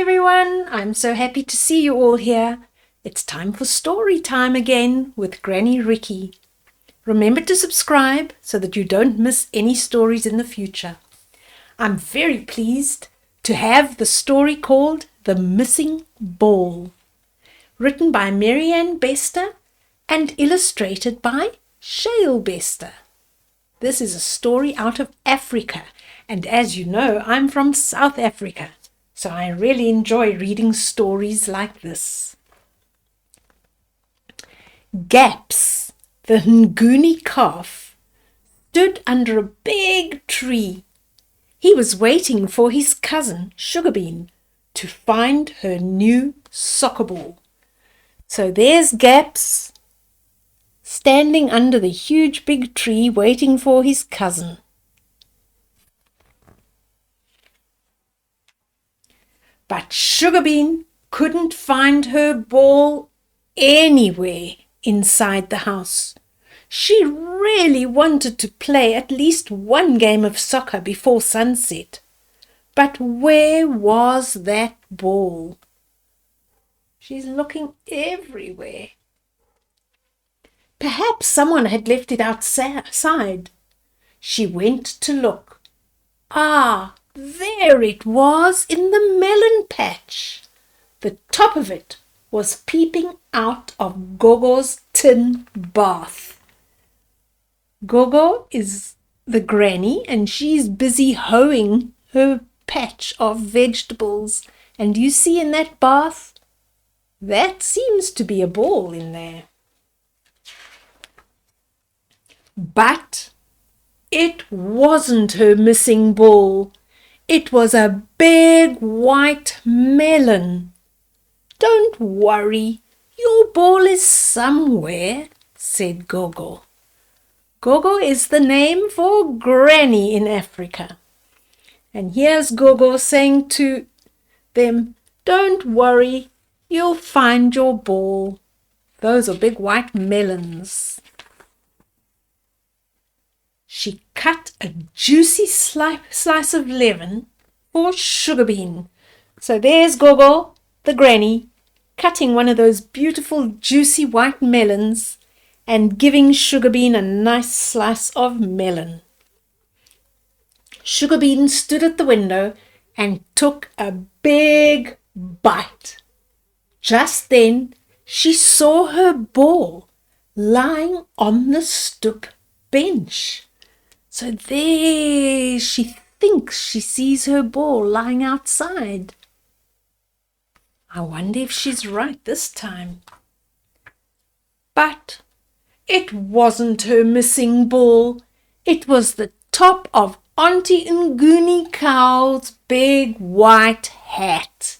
everyone, I'm so happy to see you all here. It's time for story time again with Granny Ricky. Remember to subscribe so that you don't miss any stories in the future. I'm very pleased to have the story called The Missing Ball, written by Maryanne and illustrated by Shayle. This is a story out of Africa, and as you know, I'm from South Africa, so I really enjoy reading stories like this. Gaps, the Nguni calf, stood under a big tree. He was waiting for his cousin, Sugarbean, to find her new soccer ball. So there's Gaps, standing under the huge big tree waiting for his cousin. But Sugarbean couldn't find her ball anywhere inside the house. She really wanted to play at least one game of soccer before sunset. But where was that ball? She's looking everywhere. Perhaps someone had left it outside. She went to look. Ah, there it was in the melon patch. The top of it was peeping out of Gogo's tin bath. Gogo is the granny and she's busy hoeing her patch of vegetables. And you see in that bath, that seems to be a ball in there. But it wasn't her missing ball. It was a big white melon. Don't worry, your ball is somewhere, said Gogo. Gogo is the name for granny in Africa. And here's Gogo saying to them, don't worry, you'll find your ball. Those are big white melons. She cut a juicy slice of lemon for Sugarbean. So there's Gogo, the granny, cutting one of those beautiful juicy white melons and giving Sugarbean a nice slice of melon. Sugarbean stood at the window and took a big bite. Just then she saw her ball lying on the stoep bench. So there she thinks she sees her ball lying outside. I wonder if she's right this time. But it wasn't her missing ball. It was the top of Auntie Nguni cow's big white hat.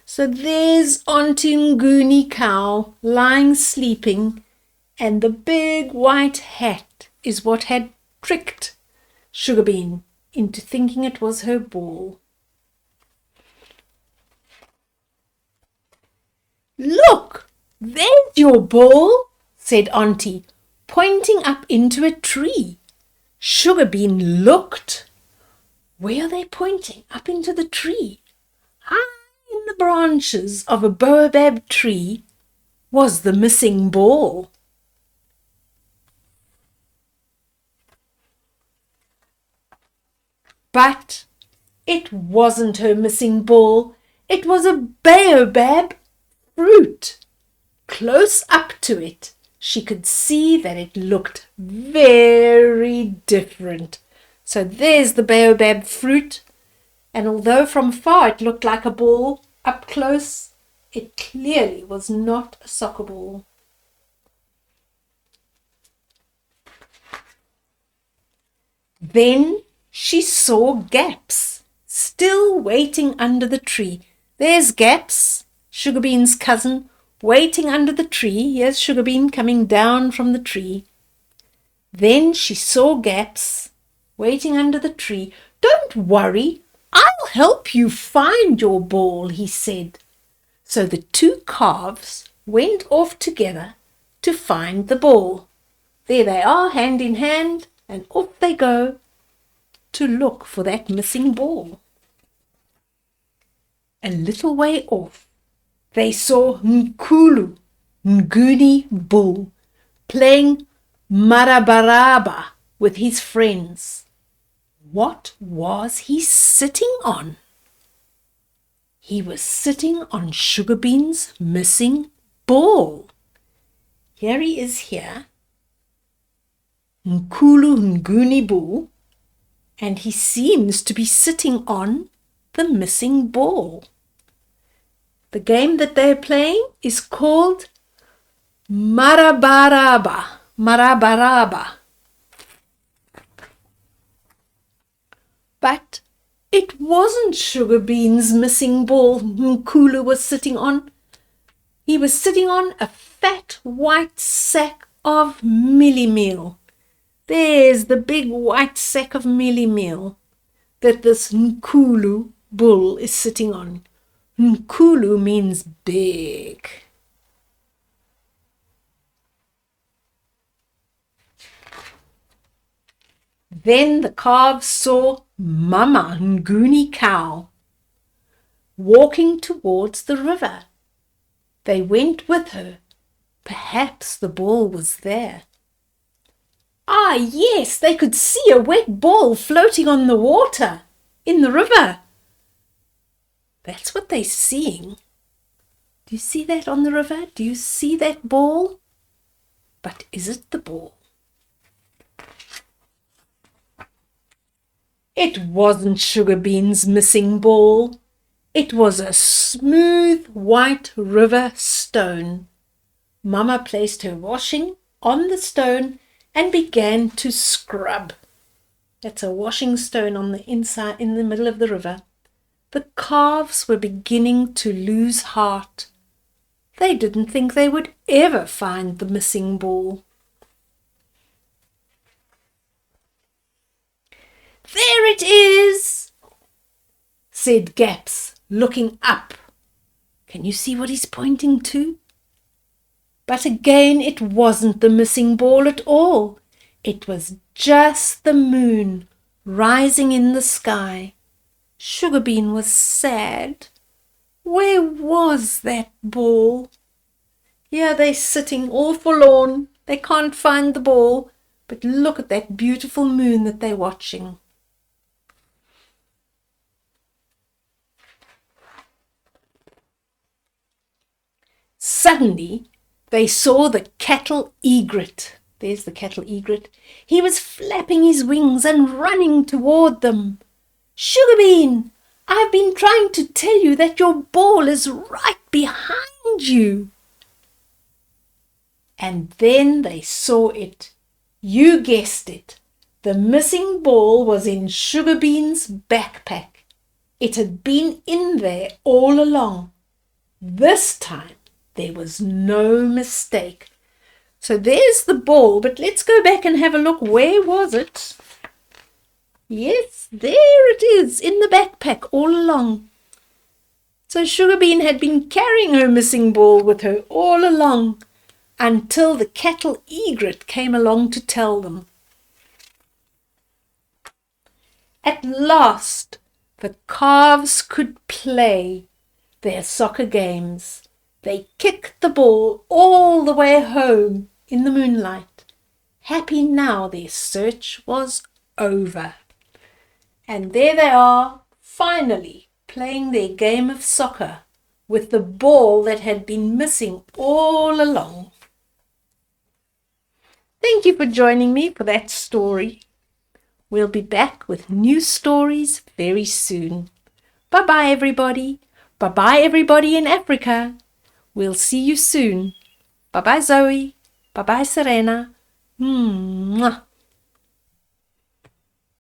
So there's Auntie Nguni cow lying sleeping, and the big white hat is what had tricked Sugarbean into thinking it was her ball. Look, there's your ball, said Auntie, pointing up into a tree. Sugarbean looked. Where are they pointing? Up into the tree. High in the branches of a baobab tree was the missing ball. But it wasn't her missing ball. It was a baobab fruit. Close up to it, she could see that it looked very different. So there's the baobab fruit, and although from far it looked like a ball, up close it clearly was not a soccer ball. Then she saw Gaps, still waiting under the tree. There's Gaps, Sugarbean's cousin, waiting under the tree. Here's Sugarbean coming down from the tree. Then she saw Gaps, waiting under the tree. Don't worry, I'll help you find your ball, he said. So the two calves went off together to find the ball. There they are, hand in hand, and off they go to look for that missing ball. A little way off, they saw Nguni bull, playing marabaraba with his friends. What was he sitting on? He was sitting on Sugarbean's missing ball. Here he is here, Nguni bull, and he seems to be sitting on the missing ball. The game that they're playing is called Marabaraba. But it wasn't Sugarbean's missing ball Nkulu was sitting on. He was sitting on a fat white sack of mealie meal. There's the big white sack of mealie meal that this Nkulu bull is sitting on. Nkulu means big. Then the calves saw Mama Nguni cow walking towards the river. They went with her. Perhaps the ball was there. Ah, yes, they could see a wet ball floating on the water in the river. That's what they're seeing. Do you see that on the river? Do you see that ball? But is it the ball? It wasn't Sugarbean's missing ball. It was a smooth white river stone. Mama placed her washing on the stone and began to scrub. That's a washing stone on the inside in the middle of the river. The calves were beginning to lose heart. They didn't think they would ever find the missing ball. There it is, said Gaps, looking up. Can you see what he's pointing to? But again, it wasn't the missing ball at all. It was just the moon rising in the sky. Sugarbean was sad. Where was that ball? Here they're sitting all forlorn. They can't find the ball, but look at that beautiful moon that they're watching. Suddenly, they saw the cattle egret. There's the cattle egret. He was flapping his wings and running toward them. Sugarbean, I've been trying to tell you that your ball is right behind you. And then they saw it. You guessed it. The missing ball was in Sugarbean's backpack. It had been in there all along. This time, there was no mistake. So there's the ball, but let's go back and have a look. Where was it? Yes, there it is, in the backpack all along. So Sugarbean had been carrying her missing ball with her all along until the cattle egret came along to tell them. At last, the calves could play their soccer games. They kicked the ball all the way home in the moonlight. Happy now their search was over. And there they are, finally, playing their game of soccer with the ball that had been missing all along. Thank you for joining me for that story. We'll be back with new stories very soon. Bye-bye, everybody. Bye-bye, everybody in Africa. We'll see you soon. Bye-bye, Zoe. Bye-bye, Serena. Mwah.